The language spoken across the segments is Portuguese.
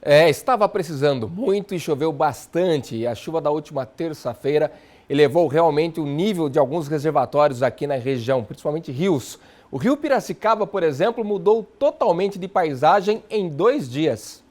Estava precisando muito e choveu bastante. E a chuva da última terça-feira elevou realmente o nível de alguns reservatórios aqui na região, principalmente rios. O rio Piracicaba, por exemplo, mudou totalmente de paisagem em 2 dias.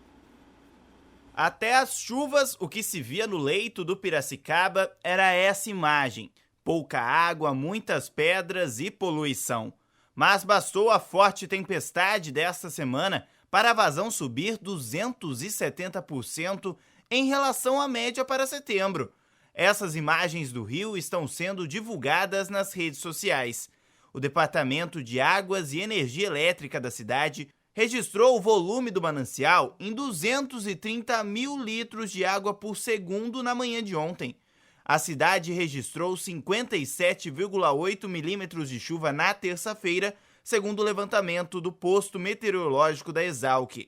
Até as chuvas, o que se via no leito do Piracicaba era essa imagem. Pouca água, muitas pedras e poluição. Mas bastou a forte tempestade desta semana para a vazão subir 270% em relação à média para setembro. Essas imagens do rio estão sendo divulgadas nas redes sociais. O Departamento de Águas e Energia Elétrica da cidade registrou o volume do manancial em 230 mil litros de água por segundo na manhã de ontem. A cidade registrou 57,8 milímetros de chuva na terça-feira, segundo o levantamento do posto meteorológico da Exalc.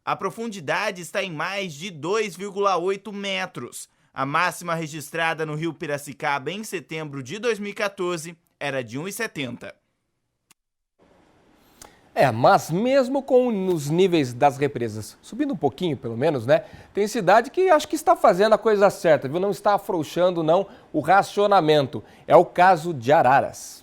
A profundidade está em mais de 2,8 metros. A máxima registrada no rio Piracicaba em setembro de 2014 era de 1,70. Mas mesmo com os níveis das represas subindo um pouquinho, pelo menos, né? Tem cidade que acho que está fazendo a coisa certa, viu? Não está afrouxando, não, o racionamento. É o caso de Araras.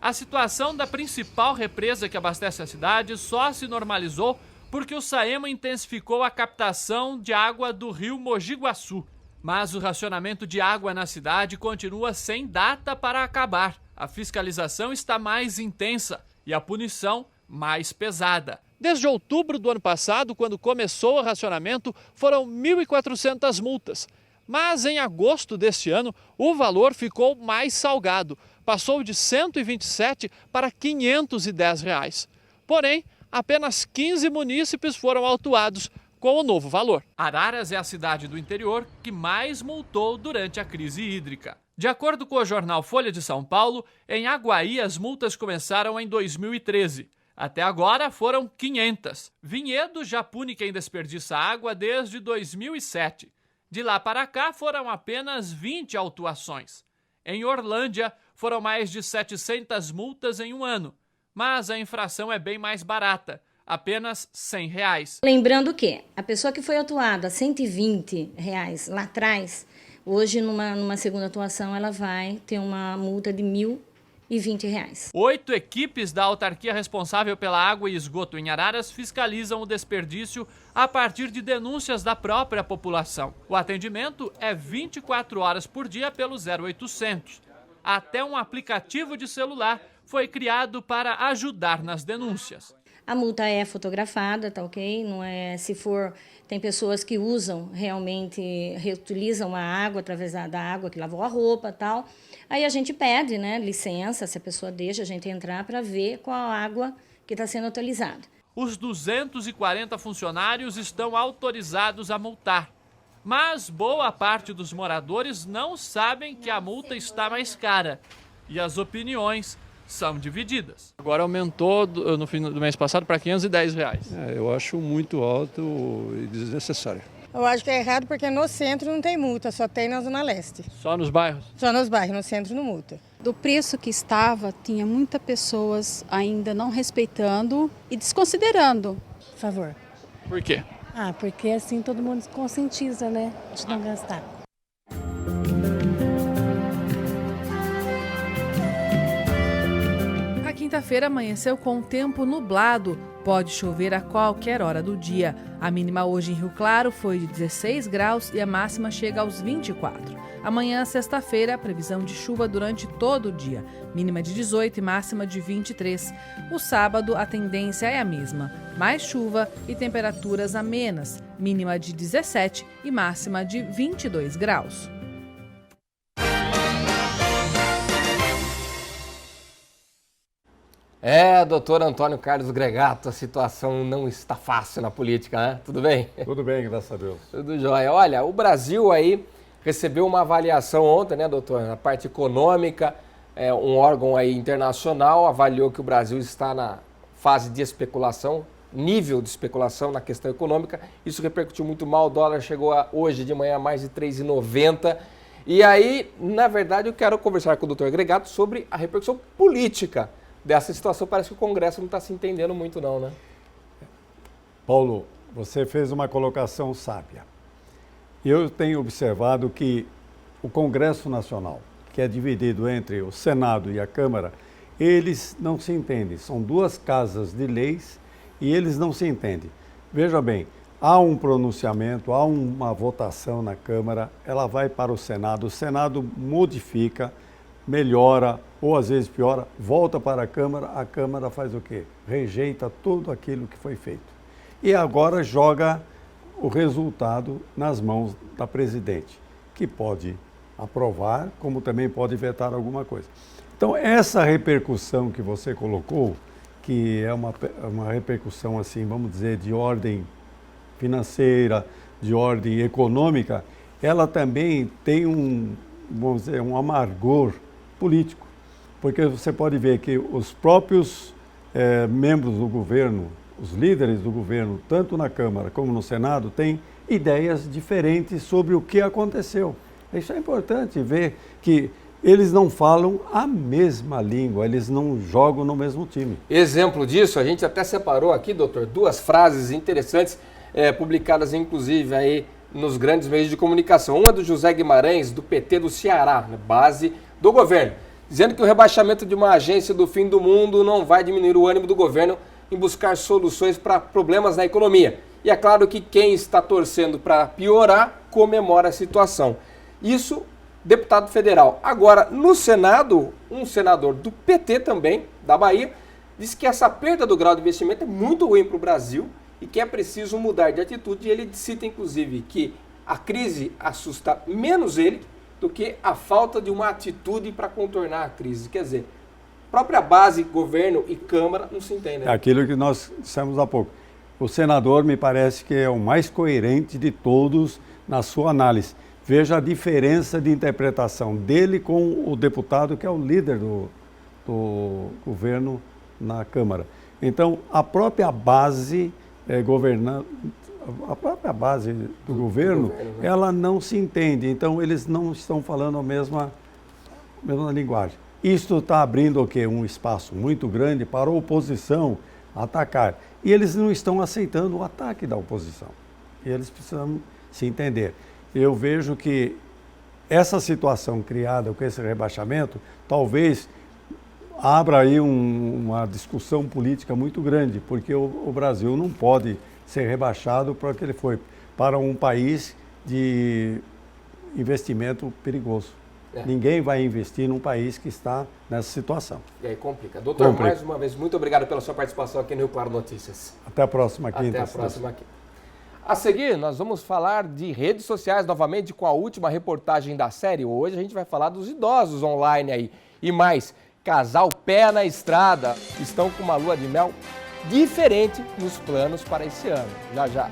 A situação da principal represa que abastece a cidade só se normalizou porque o Saema intensificou a captação de água do rio Mogi Guaçu. Mas o racionamento de água na cidade continua sem data para acabar. A fiscalização está mais intensa e a punição mais pesada. Desde outubro do ano passado, quando começou o racionamento, foram 1.400 multas. Mas em agosto deste ano, o valor ficou mais salgado. Passou de R$ 127 para R$ 510 reais. Porém, apenas 15 munícipes foram autuados com o novo valor. Araras é a cidade do interior que mais multou durante a crise hídrica. De acordo com o jornal Folha de São Paulo, em Aguaí as multas começaram em 2013. Até agora foram 500. Vinhedo já pune quem desperdiça água desde 2007. De lá para cá foram apenas 20 autuações. Em Orlândia foram mais de 700 multas em um ano. Mas a infração é bem mais barata, apenas R$ 100. Lembrando que a pessoa que foi autuada a R$ 120 lá atrás, hoje numa segunda atuação ela vai ter uma multa de R$ 1.020. 8 equipes da autarquia responsável pela água e esgoto em Araras fiscalizam o desperdício a partir de denúncias da própria população. O atendimento é 24 horas por dia pelo 0800. Até um aplicativo de celular foi criado para ajudar nas denúncias. A multa é fotografada, tá ok? Não é, se for, tem pessoas que usam realmente, reutilizam a água através da água que lavou a roupa, tal. Aí a gente pede, né, licença, se a pessoa deixa a gente entrar para ver qual a água que está sendo utilizada. Os 240 funcionários estão autorizados a multar. Mas boa parte dos moradores não sabem que a multa está mais cara. E as opiniões são divididas. Agora aumentou no fim do mês passado para R$ 510. Eu acho muito alto e desnecessário. Eu acho que é errado porque no centro não tem multa, só tem na Zona Leste. Só nos bairros? Só nos bairros, no centro não multa. Do preço que estava, tinha muitas pessoas ainda não respeitando e desconsiderando. Por favor. Por quê? Porque assim todo mundo se conscientiza, né, de não gastar. A quinta-feira amanheceu com um tempo nublado. Pode chover a qualquer hora do dia. A mínima hoje em Rio Claro foi de 16 graus e a máxima chega aos 24. Amanhã, sexta-feira, previsão de chuva durante todo o dia. Mínima de 18 e máxima de 23. O sábado, a tendência é a mesma. Mais chuva e temperaturas amenas. Mínima de 17 e máxima de 22 graus. Doutor Antônio Carlos Gregato, a situação não está fácil na política, né? Tudo bem? Tudo bem, graças a Deus. Tudo jóia. Olha, o Brasil aí recebeu uma avaliação ontem, né, doutor? Na parte econômica, um órgão aí internacional avaliou que o Brasil está na fase de especulação, nível de especulação na questão econômica. Isso repercutiu muito mal, o dólar chegou hoje de manhã a mais de R$ 3,90. E aí, na verdade, eu quero conversar com o doutor Gregato sobre a repercussão política dessa situação. Parece que o Congresso não está se entendendo muito não, né? Paulo, você fez uma colocação sábia. Eu tenho observado que o Congresso Nacional, que é dividido entre o Senado e a Câmara, eles não se entendem. São duas casas de leis e eles não se entendem. Veja bem, há um pronunciamento, há uma votação na Câmara, ela vai para o Senado modifica, melhora ou às vezes piora, volta para a Câmara faz o quê? Rejeita tudo aquilo que foi feito. E agora joga o resultado nas mãos da presidente, que pode aprovar, como também pode vetar alguma coisa. Então, essa repercussão que você colocou, que é uma repercussão, assim, vamos dizer, de ordem financeira, de ordem econômica, ela também tem vamos dizer, um amargor político, porque você pode ver que os próprios membros do governo, os líderes do governo, tanto na Câmara como no Senado, têm ideias diferentes sobre o que aconteceu. Isso é importante ver que eles não falam a mesma língua, eles não jogam no mesmo time. Exemplo disso, a gente até separou aqui, doutor, duas frases interessantes, publicadas inclusive aí nos grandes meios de comunicação. Uma do José Guimarães, do PT do Ceará, base do governo, dizendo que o rebaixamento de uma agência do fim do mundo não vai diminuir o ânimo do governo em buscar soluções para problemas na economia. E é claro que quem está torcendo para piorar comemora a situação. Isso, deputado federal. Agora, no Senado, um senador do PT também, da Bahia, disse que essa perda do grau de investimento é muito ruim para o Brasil e que é preciso mudar de atitude. E ele cita, inclusive, que a crise assusta menos ele do que a falta de uma atitude para contornar a crise. Quer dizer, própria base, governo e Câmara não se entendem. É aquilo que nós dissemos há pouco. O senador me parece que é o mais coerente de todos na sua análise. Veja a diferença de interpretação dele com o deputado que é o líder do governo na Câmara. Então, a própria base a própria base do governo, né? Ela não se entende. Então, eles não estão falando a mesma linguagem. Isto está abrindo o quê? Um espaço muito grande para a oposição atacar. E eles não estão aceitando o ataque da oposição. E eles precisam se entender. Eu vejo que essa situação criada com esse rebaixamento, talvez abra aí uma discussão política muito grande, porque o Brasil não pode ser rebaixado para o que ele foi, para um país de investimento perigoso. Ninguém vai investir num país que está nessa situação. E aí complica. Doutor, mais uma vez, muito obrigado pela sua participação aqui no Rio Claro Notícias. Até a próxima quinta. Até a próxima quinta. A seguir, nós vamos falar de redes sociais novamente com a última reportagem da série. Hoje a gente vai falar dos idosos online aí. E mais, casal pé na estrada estão com uma lua de mel diferente nos planos para esse ano. Já, já.